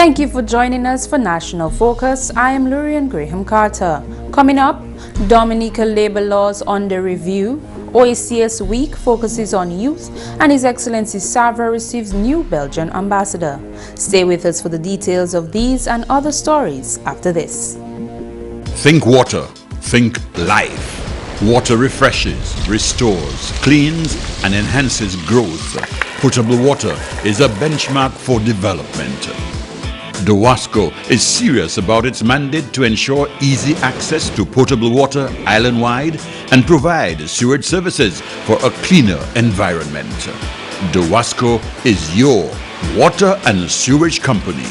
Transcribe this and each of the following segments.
Thank you for joining us for National Focus. I am Lourianne Graham Carter. Coming up, Dominica labor laws under review. O.E.C.S week focuses on youth, and His Excellency Savarin receives new Belgian Ambassador. Stay with us for the details of these and other stories after this. Think water, think life. Water refreshes, restores, cleans, and enhances growth. Potable water is a benchmark for development. The O.E.S.C is serious about its mandate to ensure easy access to potable water island-wide and provide sewage services for a cleaner environment. The O.E.S.C is your water and sewage company.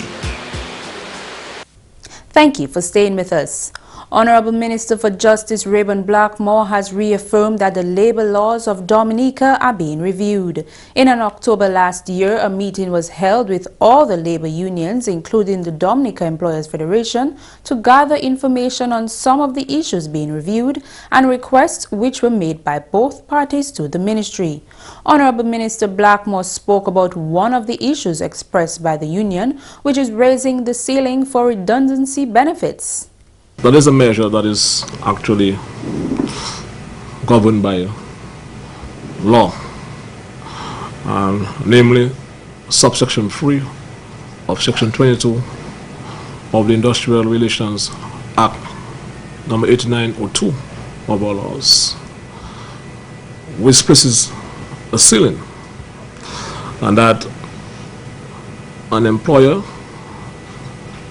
Thank you for staying with us. Honorable Minister for Justice Rayburn Blackmore has reaffirmed that the labor laws of Dominica are being reviewed. In October last year, a meeting was held with all the labor unions, including the Dominica Employers Federation, to gather information on some of the issues being reviewed and requests which were made by both parties to the ministry. Honorable Minister Blackmore spoke about one of the issues expressed by the union, which is raising the ceiling for redundancy benefits. That is a measure that is actually governed by law, namely subsection 3 of section 22 of the Industrial Relations Act number 8902 of our laws, which places a ceiling, and that an employer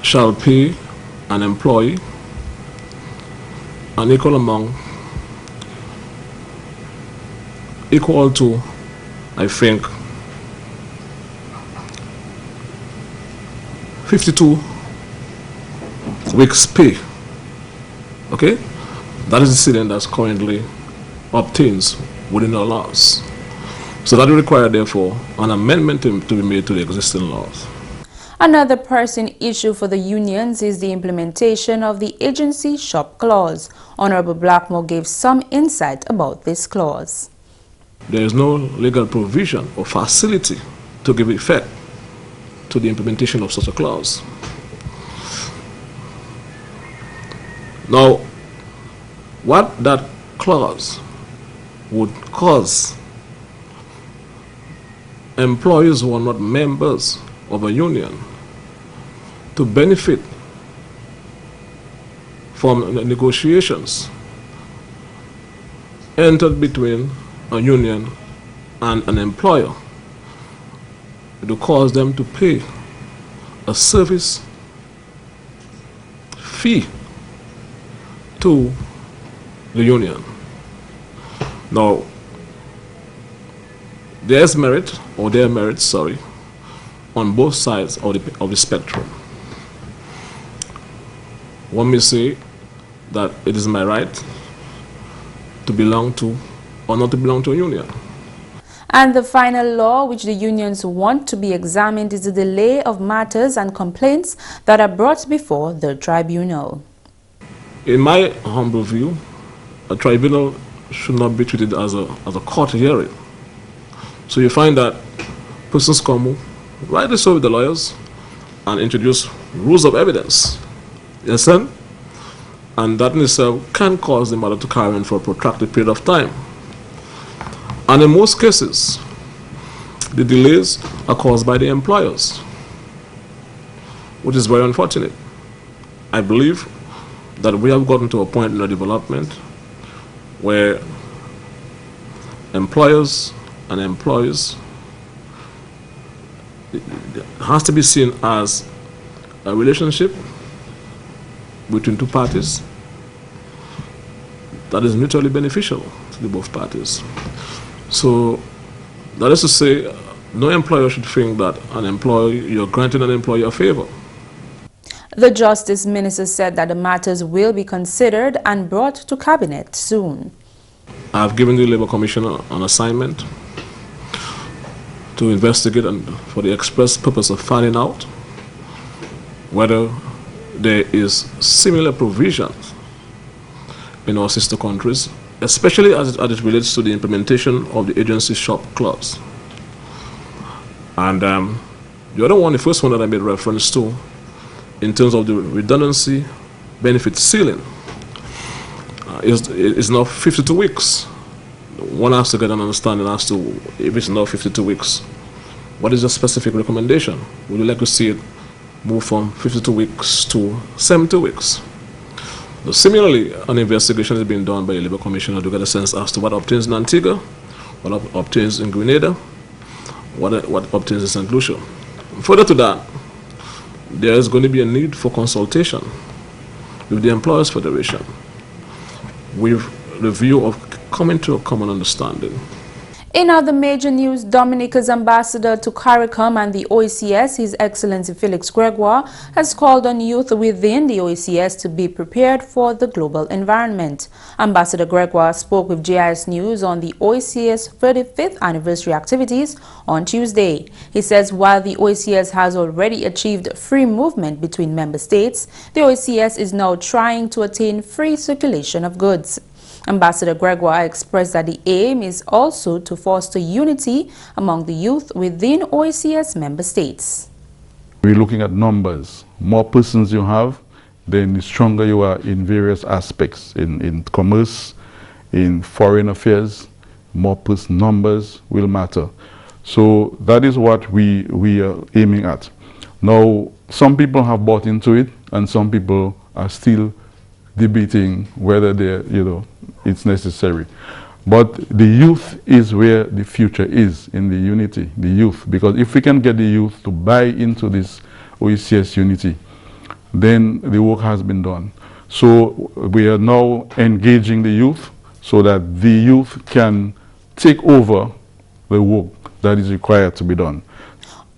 shall pay an employee an equal amount, equal to, I think, 52 weeks pay. Okay? That is the ceiling that's currently obtains within our laws. So that will require, therefore, an amendment to be made to the existing laws. Another pressing issue for the unions is the implementation of the agency shop clause. Honorable Blackmore gave some insight about this clause. There is no legal provision or facility to give effect to the implementation of such a clause. Now, what that clause would cause employees who are not members of a union to benefit from negotiations entered between a union and an employer, to cause them to pay a service fee to the union. Now, there's merit, or there are merits, sorry, on both sides of the spectrum. One may say that it is my right to belong to or not to belong to a union. And the final law which the unions want to be examined is the delay of matters and complaints that are brought before the tribunal. In my humble view, a tribunal should not be treated as a court hearing. So you find that persons come, rightly so with the lawyers, and introduce rules of evidence. Yes, sir? And that in itself can cause the matter to carry on for a protracted period of time. And in most cases, the delays are caused by the employers, which is very unfortunate. I believe that we have gotten to a point in the development where employers and employees, it has to be seen as a relationship between two parties that is mutually beneficial to the both parties. So that is to say, no employer should think that you're granting an employee a favor. The Justice Minister said that the matters will be considered and brought to Cabinet soon. I have given the Labour Commissioner an assignment to investigate and for the express purpose of finding out whether there is similar provisions in our sister countries, especially as it relates to the implementation of the agency shop clause. And the other one, the first one that I made reference to, in terms of the redundancy benefit ceiling, is now 52 weeks. One has to get an understanding as to if it's now 52 weeks. What is the specific recommendation? Would you like to see it move from 52 weeks to 72 weeks? So similarly, an investigation is being done by the Labour Commissioner to get a sense as to what obtains in Antigua, what obtains in Grenada, what obtains in St. Lucia. Further to that, there is going to be a need for consultation with the Employers Federation with the view of coming to a common understanding. In other major news, Dominica's ambassador to CARICOM and the O.E.C.S, His Excellency Felix Gregoire, has called on youth within the O.E.C.S to be prepared for the global environment. Ambassador Gregoire spoke with GIS News on the O.E.C.S 35th anniversary activities on Tuesday. He says while the O.E.C.S has already achieved free movement between member states, the O.E.C.S is now trying to attain free circulation of goods. Ambassador Gregoire expressed that the aim is also to foster unity among the youth within O.E.C.S member states. We're looking at numbers. More persons you have, then the stronger you are in various aspects, in commerce, in foreign affairs. More person numbers will matter. So that is what we are aiming at. Now, some people have bought into it, and some people are still debating whether it's necessary. But the youth is where the future is, in the unity, the youth. Because if we can get the youth to buy into this O.E.C.S unity, then the work has been done. So we are now engaging the youth so that the youth can take over the work that is required to be done.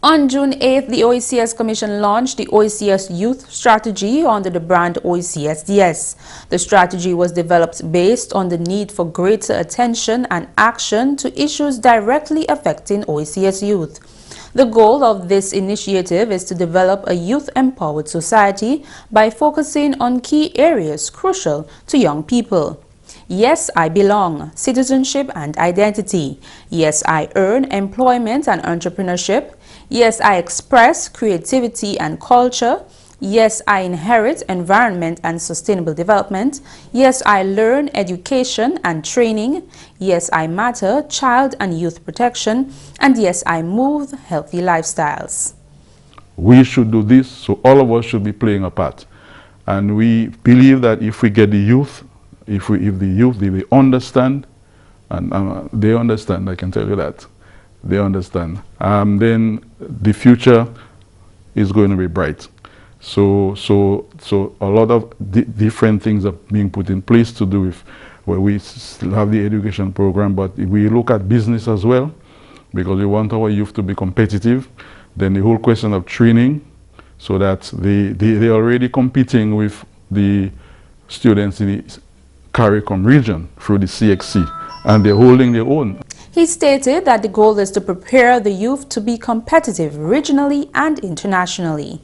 On June 8th, the O.E.C.S Commission launched the O.E.C.S Youth Strategy under the brand O.E.C.S-DS. The strategy was developed based on the need for greater attention and action to issues directly affecting O.E.C.S youth. The goal of this initiative is to develop a youth-empowered society by focusing on key areas crucial to young people. Yes, I belong, citizenship and identity. Yes, I earn, employment and entrepreneurship. Yes, I express, creativity and culture. Yes, I inherit, environment and sustainable development. Yes, I learn, education and training. Yes, I matter, child and youth protection. And yes, I move, healthy lifestyles. We should do this, so all of us should be playing a part. And we believe that if we get the youth, if the youth, they understand, and they understand, I can tell you that. They understand. Then the future is going to be bright. So a lot of different things are being put in place to do with where we still have the education program, but we look at business as well, because we want our youth to be competitive. Then the whole question of training, so that they're already competing with the students in the CARICOM region through the CXC, and they're holding their own. He stated that the goal is to prepare the youth to be competitive regionally and internationally.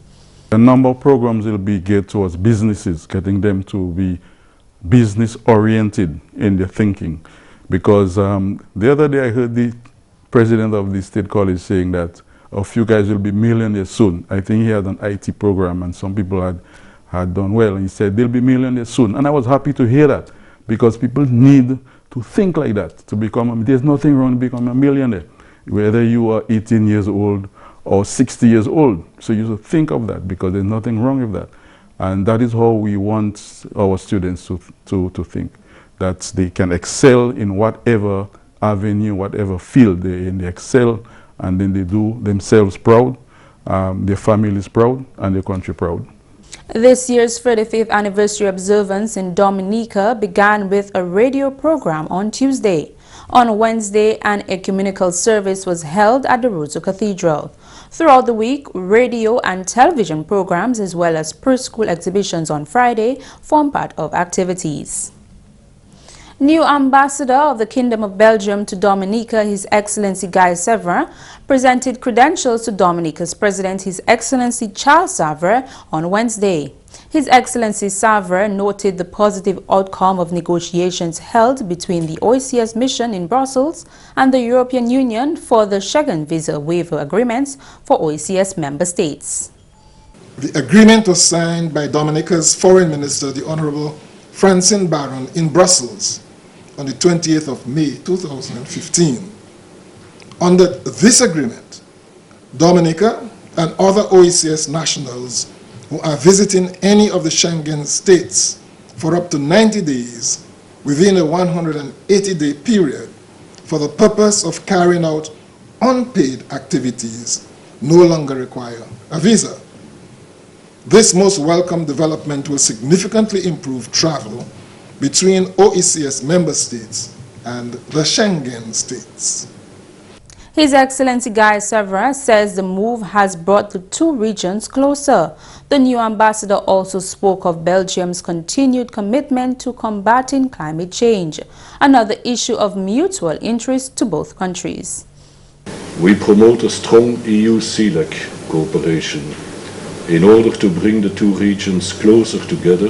A number of programs will be geared towards businesses, getting them to be business-oriented in their thinking. Because the other day I heard the president of the state college saying that a few guys will be millionaires soon. I think he had an IT program and some people had done well. And he said they'll be millionaires soon. And I was happy to hear that, because people need to think like that, to become, there's nothing wrong with becoming a millionaire, whether you are 18 years old or 60 years old. So you should think of that, because there's nothing wrong with that. And that is how we want our students to think, that they can excel in whatever avenue, whatever field they're in. They excel, and then they do themselves proud, their families proud, and their country proud. This year's 35th anniversary observance in Dominica began with a radio program on Tuesday. On Wednesday, an ecumenical service was held at the Roseau Cathedral. Throughout the week, radio and television programs as well as per-school exhibitions on Friday form part of activities. New Ambassador of the Kingdom of Belgium to Dominica, His Excellency Savarin, presented credentials to Dominica's President, His Excellency Charles Savarin, on Wednesday. His Excellency Savarin noted the positive outcome of negotiations held between the O.E.C.S mission in Brussels and the European Union for the Schengen visa waiver agreements for O.E.C.S member states. The agreement was signed by Dominica's Foreign Minister, the Honorable Francine Baron, in Brussels on the 20th of May 2015. Under this agreement, Dominica and other O.E.C.S nationals who are visiting any of the Schengen states for up to 90 days within a 180-day period for the purpose of carrying out unpaid activities no longer require a visa. This most welcome development will significantly improve travel between O.E.C.S member states and the Schengen states. His Excellency GIS Savarin says the move has brought the two regions closer. The new ambassador also spoke of Belgium's continued commitment to combating climate change, another issue of mutual interest to both countries. We promote a strong EU-CELAC cooperation in order to bring the two regions closer together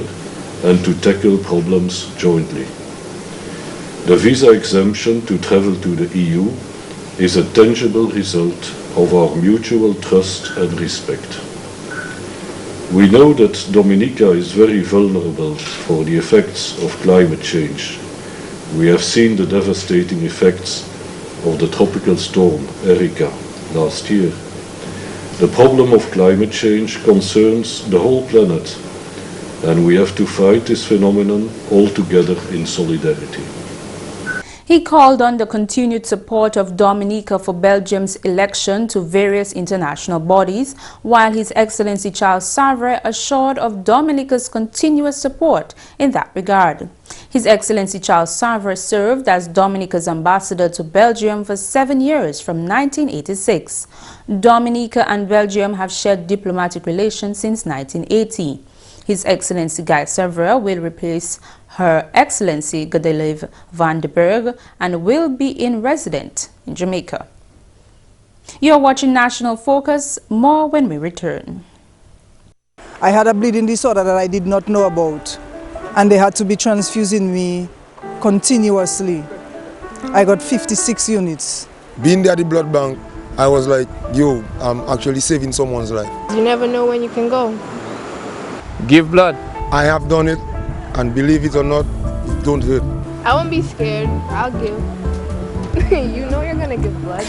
and to tackle problems jointly. The visa exemption to travel to the EU is a tangible result of our mutual trust and respect. We know that Dominica is very vulnerable for the effects of climate change. We have seen the devastating effects of the tropical storm Erika last year. The problem of climate change concerns the whole planet, and we have to fight this phenomenon all together in solidarity. He called on the continued support of Dominica for Belgium's election to various international bodies, while His Excellency Charles Savarin assured of Dominica's continuous support in that regard. His Excellency Charles Savarin served as Dominica's ambassador to Belgium for 7 years from 1986. Dominica and Belgium have shared diplomatic relations since 1980. His Excellency GIS Savarin will replace Her Excellency Godelieve van den Berg and will be in resident in Jamaica. You are watching National Focus. More when we return. I had a bleeding disorder that I did not know about, and they had to be transfusing me continuously. I got 56 units. Being there at the blood bank, I was like, yo, I'm actually saving someone's life. You never know when you can go. Give blood. I have done it, and believe it or not, it don't hurt. I won't be scared. I'll give. You know you're gonna give blood.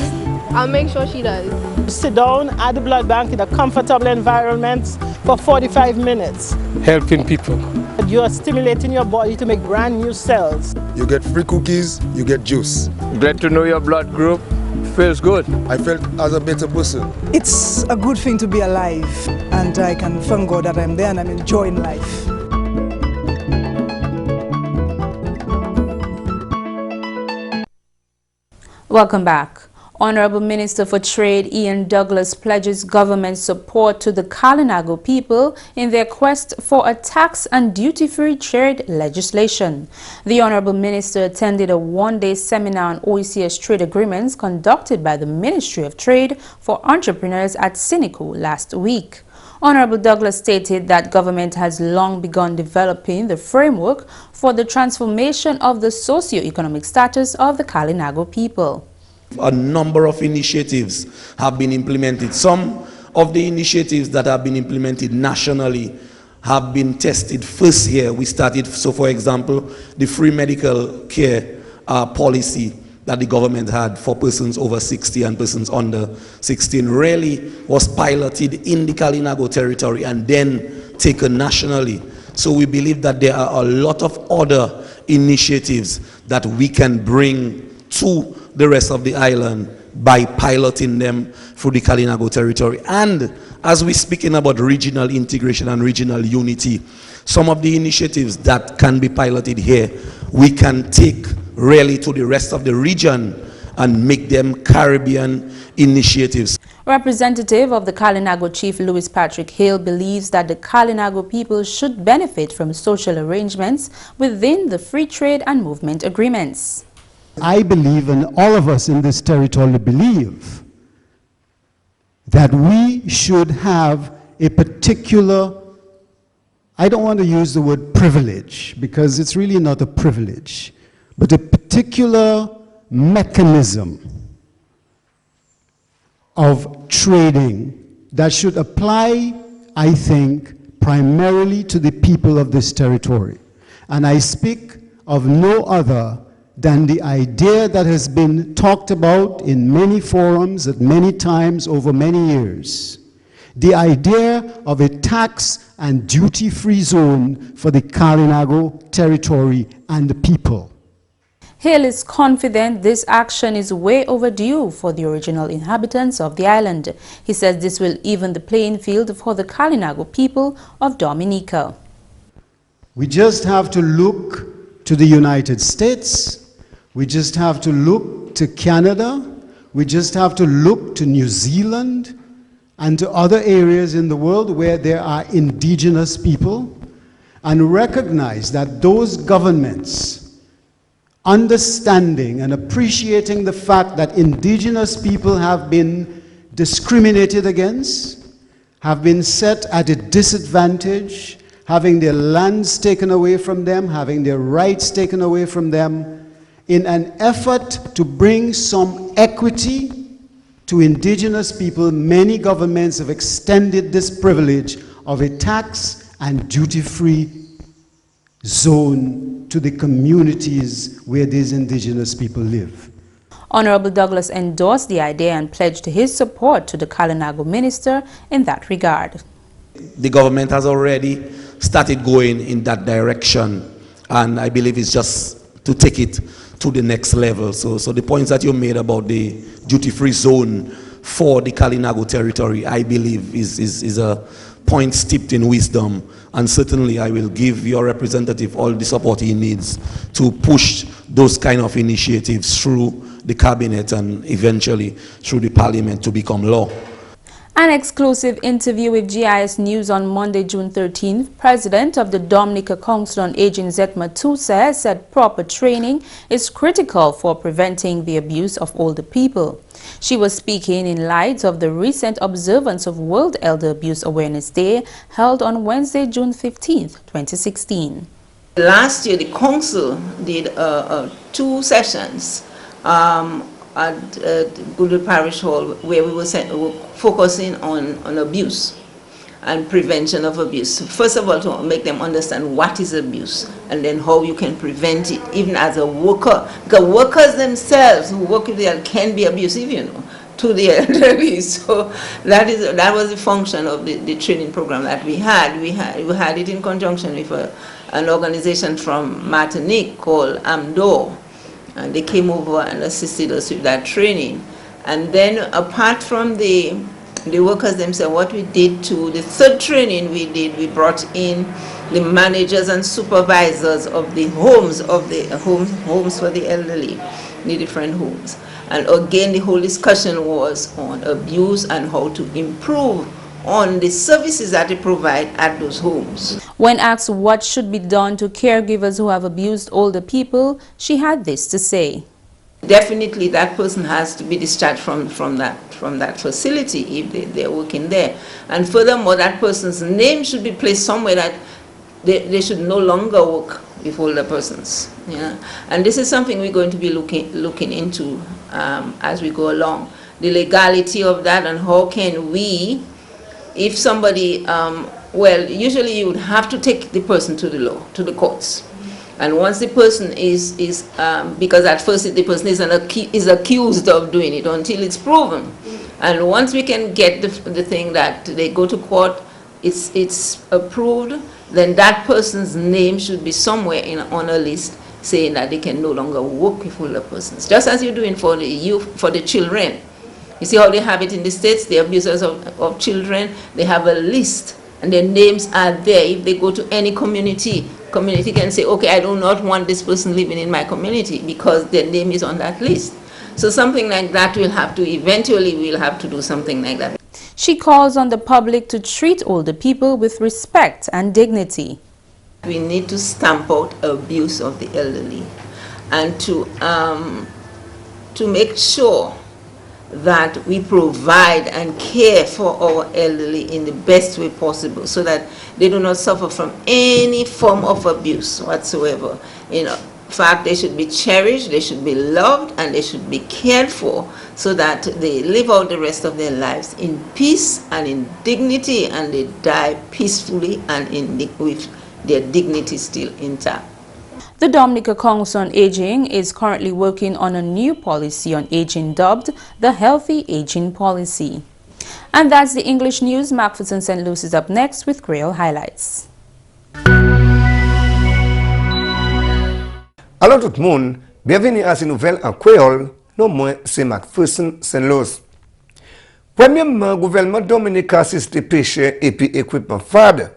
I'll make sure she does. Sit down at the blood bank in a comfortable environment for 45 minutes. Helping people. You are stimulating your body to make brand new cells. You get free cookies, you get juice. Glad to know your blood group. Feels good. I felt as a better person. It's a good thing to be alive, and I can thank God that I'm there and I'm enjoying life. Welcome back. Honorable Minister for Trade Ian Douglas pledges government support to the Kalinago people in their quest for a tax and duty-free trade legislation. The Honorable Minister attended a one-day seminar on O.E.C.S trade agreements conducted by the Ministry of Trade for Entrepreneurs at Sinico last week. Honorable Douglas stated that government has long begun developing the framework for the transformation of the socio-economic status of the Kalinago people. A number of initiatives have been implemented. Some of the initiatives that have been implemented nationally have been tested first here. We started, so for example, the free medical care policy that the government had for persons over 60 and persons under 16 really was piloted in the Kalinago territory and then taken nationally. So we believe that there are a lot of other initiatives that we can bring to the rest of the island by piloting them through the Kalinago territory. And as we're speaking about regional integration and regional unity, some of the initiatives that can be piloted here, we can take really to the rest of the region and make them Caribbean initiatives. Representative of the Kalinago Chief Louis Patrick Hill believes that the Kalinago people should benefit from social arrangements within the free trade and movement agreements. I believe, and all of us in this territory believe, that we should have a particular, I don't want to use the word privilege, because it's really not a privilege, but a particular mechanism of trading that should apply I think, primarily to the people of this territory. And I speak of no other than the idea that has been talked about in many forums at many times over many years. The idea of a tax and duty-free zone for the Kalinago territory and the people. Hill is confident this action is way overdue for the original inhabitants of the island. He says this will even the playing field for the Kalinago people of Dominica. We just have to look to the United States. We just have to look to Canada. We just have to look to New Zealand and to other areas in the world where there are indigenous people and recognize that those governments, understanding and appreciating the fact that indigenous people have been discriminated against, have been set at a disadvantage, having their lands taken away from them, having their rights taken away from them, in an effort to bring some equity to indigenous people, many governments have extended this privilege of a tax and duty-free zone to the communities where these indigenous people live. Honorable Douglas endorsed the idea and pledged his support to the Kalinago minister in that regard. The government has already started going in that direction, and I believe it's just to take it to the next level. So the points that you made about the duty-free zone for the Kalinago territory, I believe is a point steeped in wisdom, and certainly I will give your representative all the support he needs to push those kind of initiatives through the cabinet and eventually through the parliament to become law. An exclusive interview with GIS News on Monday, June 13th, President of the Dominica Council on Aging Zetma Tusa said proper training is critical for preventing the abuse of older people. She was speaking in light of the recent observance of World Elder Abuse Awareness Day held on Wednesday, June 15th, 2016. Last year, the council did 2 sessions at Goodwood Parish Hall where we were focusing on abuse and prevention of abuse. First of all, to make them understand what is abuse and then how you can prevent it, even as a worker. Because workers themselves who work with the elderly can be abusive, you know, to the elderly. So that was the function of the training program that we had. We had it in conjunction with an organization from Martinique called AMDO. And they came over and assisted us with that training. And then apart from the workers themselves, what we did to the third training we brought in the managers and supervisors of the homes, homes for the elderly, the different homes. And again, the whole discussion was on abuse and how to improve on the services that they provide at those homes. When asked what should be done to caregivers who have abused older people, she had this to say. Definitely that person has to be discharged from that facility if they're working there. And furthermore, that person's name should be placed somewhere that they should no longer work with older persons. Yeah? And this is something we're going to be looking into as we go along. The legality of that and how can we, if somebody, well, usually you would have to take the person to the law, to the courts. And once the person is because at first the person is accused of doing it until it's proven. And once we can get the thing that they go to court, it's approved, then that person's name should be somewhere on a list saying that they can no longer work with older persons. Just as you're doing for the youth, for the children. You see how they have it in the States, the abusers of children, they have a list and their names are there. If they go to any community can say, okay, I do not want this person living in my community because their name is on that list. So something like that we'll have to do something like that. She calls on the public to treat older people with respect and dignity. We need to stamp out abuse of the elderly and to make sure that we provide and care for our elderly in the best way possible so that they do not suffer from any form of abuse whatsoever. You know, fact, they should be cherished, they should be loved, and they should be cared for so that they live out the rest of their lives in peace and in dignity, and they die peacefully and with their dignity still intact. The Dominica Council on Aging is currently working on a new policy on aging dubbed the Healthy Aging Policy. And that's the English news. McPherson St. Luce is up next with Creole highlights. Alors tout le monde, bienvenue à ces nouvelles en créole. Non moins, c'est McPherson St. Luce. Premièrement, le gouvernement Dominica assiste pêcheurs et puis équipement FAD.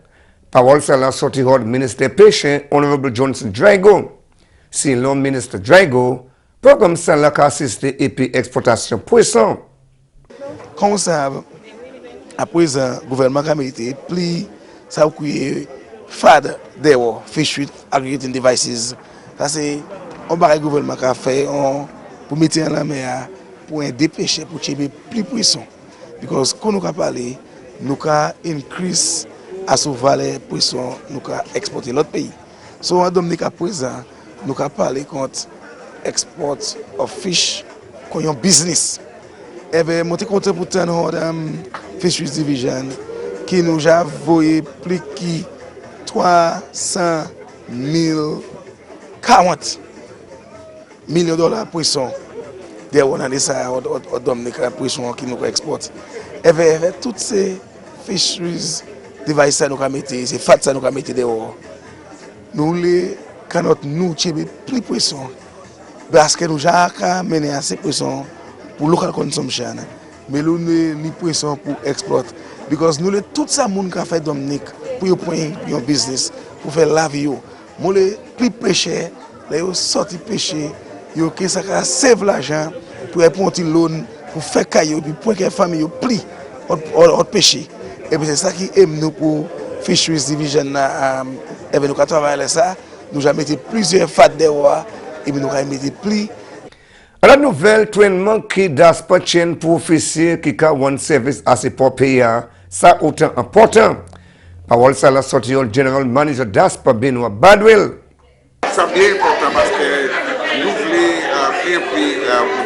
Parole ça la sortie du ministre pêcheurs, Honorable Johnson Drago. Si l'homme ministre Drago, programme ça la assiste et puis exportation poisson. Comme vous savez, à présent, le gouvernement a été plus ça qui FAD, Fishery Aggregating Devices. Ça c'est un bagage gouvernement qui a fait pour mettre en la mer pour aider pêcheurs pour tirer plus poisson. Parce que quand nous avons parlé, nous avons increase à ce valeur poisson, nous avons exporté l'autre pays. So en Dominique à présent, nous avons parlé contre export of fish comme un business. Et bien, mon compte pour la Fisheries Division qui nous a envoyé plus de 40 millions de dollars poisson. On a des ça au Dominique poisson qui nous exporte. Et avec toutes ces fisheries devices nous avons mis, ces fats ça nous avons mis dehors. Nous les cannot nous tirer plus poisson parce que nous avons mené à ces poissons pour local consumption. Mais nous les poissons pour export. Parce que nous tout ça monde qui fait Dominique pour prendre un business pour faire la vie. Moi les plus pêcheurs, là ils sortent pêcher, yo que ça ka save l'argent pour prendre un loan pour faire caillou puis pour que famille yo pli au pêcher. Et puis c'est ça qui aime nous pour Fisheries Division et nous travailler ça, nous avons mis plusieurs fats dehors et nous avons mis plus. La nouvelle traitement qui d'aspa chain pour officier qui a one service à ses pays, ça autant important. Parole ça la sortie du General Manager d'aspa Benoît Badwell. C'est bien important parce que nous voulons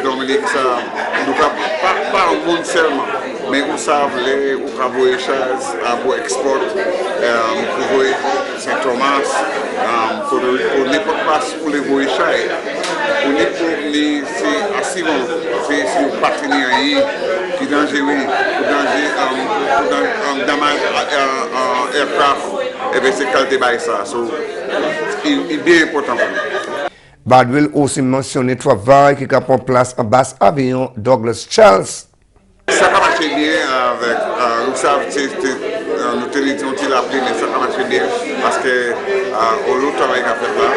pour Dominique, nous ne pas un monde seulement, mais nous savons les voyages pour export, pour voyager Saint-Thomas, pour n'importe quoi pour les voyages. Pour les c'est assez bon, c'est un partenaire qui est dangereux, pour damage aircraft, et bien c'est qualité de ça. C'est bien important pour nous. Badwell aussi mentionné le travail qui a pris place en basse avion Douglas Charles. Ça a marché bien avec, nous savons, nous tenons appris, mais ça a marché bien parce que au travail qu'on a fait là,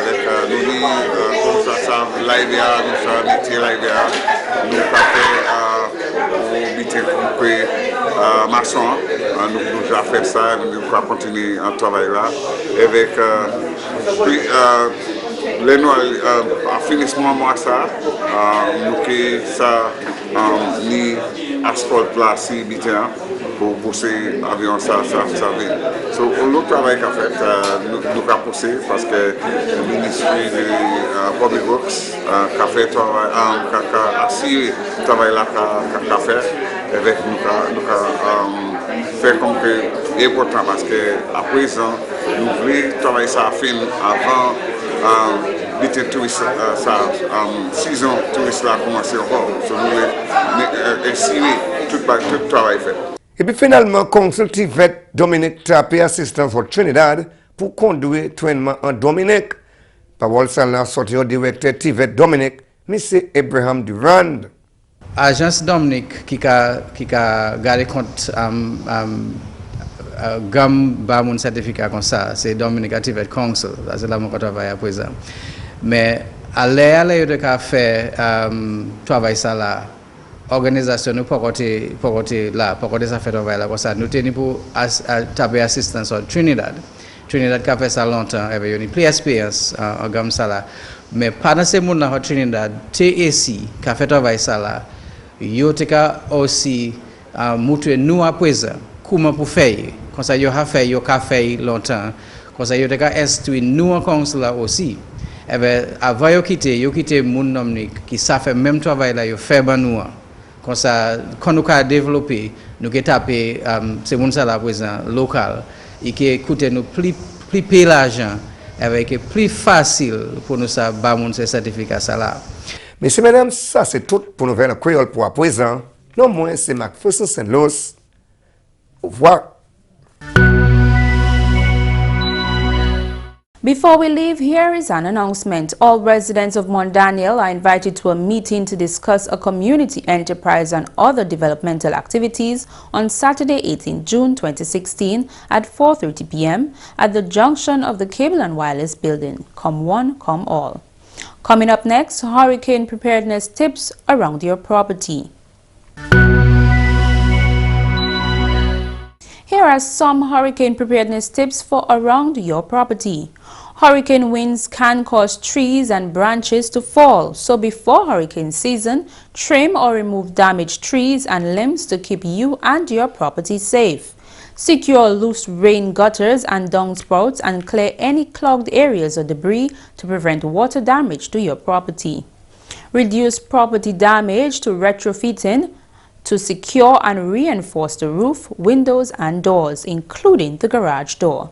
avec nous, comme ça, l'IVA, nous avons métier l'IVA, nous avons fait au métier comme maçon, nous avons fait ça, nous allons continuer à travailler là, avec les noirs, à finissement moi ça, nous que ça ni asphalte là si bien pour pousser l'avion ça vient. So le travail qu'a fait nous avons poussé parce que le ministère de Public Works a fait travail a assuré travail là qu'a fait avec nous fait comme que important parce que à présent nous voulons travailler ça à fin avant saison touriste là commencer encore. So nous voulons assurer tout le travail fait. Et puis finalement, Council TVET Dominique Tapé assistance au Trinidad pour conduire le traitement en Dominique. Parole ça la sortie au directeur TVET Dominique, M. Abraham Durand. Agence Dominique qui a gardé compte gamme ba mon certificat comme ça, c'est Dominic TVET Council, c'est là mon travail à présent. Mais aller de faire travail ça là. Organisation nous pour côté là pour côté ça fait travail là comme ça nous tenons pour taper assistance au Trinidad qui a fait ça longtemps avec une plus expérience en gamme ça là mais pendant ces monde là au Trinidad TAC qui a fait travail ça là yo te ka aussi montrer nous à présent comment pour faire comme ça yo a fait yo ka fait longtemps comme ça yo te ka instruire nous en council là aussi Avant yo quitter moun nomni qui ça fait même travail là yo fait ban nous. Comme ça quand nous ka développer nous que taper c'est moun ça là présent local et qui coûte nous plus payer l'argent avec plus facile pour nous ça ba moun ces certificats ça là. Messieurs, mesdames, ça c'est tout pour Nouvelle Créole pour à présent. Non moins c'est McPherson Saint-Luce. Au revoir. Before we leave, here is an announcement. All residents of Mount Daniel are invited to a meeting to discuss a community enterprise and other developmental activities on Saturday, 18 June 2016 at 4:30 p.m. at the junction of the Cable and Wireless Building. Come one, come all. Coming up next, hurricane preparedness tips around your property. Here are some hurricane preparedness tips for around your property. Hurricane winds can cause trees and branches to fall, so before hurricane season, trim or remove damaged trees and limbs to keep you and your property safe. Secure loose rain gutters and downspouts and clear any clogged areas or debris to prevent water damage to your property. Reduce property damage to retrofitting to secure and reinforce the roof, windows and doors, including the garage door.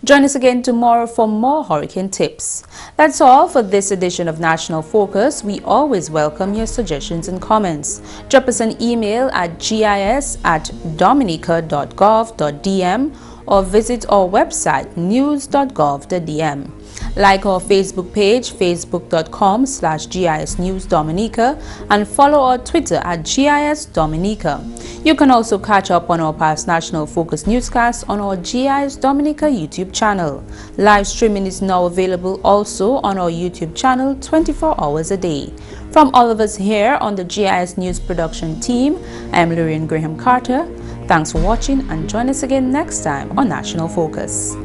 Join us again tomorrow for more hurricane tips. That's all for this edition of National Focus. We always welcome your suggestions and comments. Drop us an email at gis@dominica.gov.dm or visit our website news.gov.dm. Like our Facebook page, facebook.com/GIS News Dominica, and follow our Twitter at GIS Dominica. You can also catch up on our past National Focus newscasts on our GIS Dominica YouTube channel. Live streaming is now available also on our YouTube channel 24 hours a day. From all of us here on the GIS News production team, I'm Lourianne Graham Carter. Thanks for watching and join us again next time on National Focus.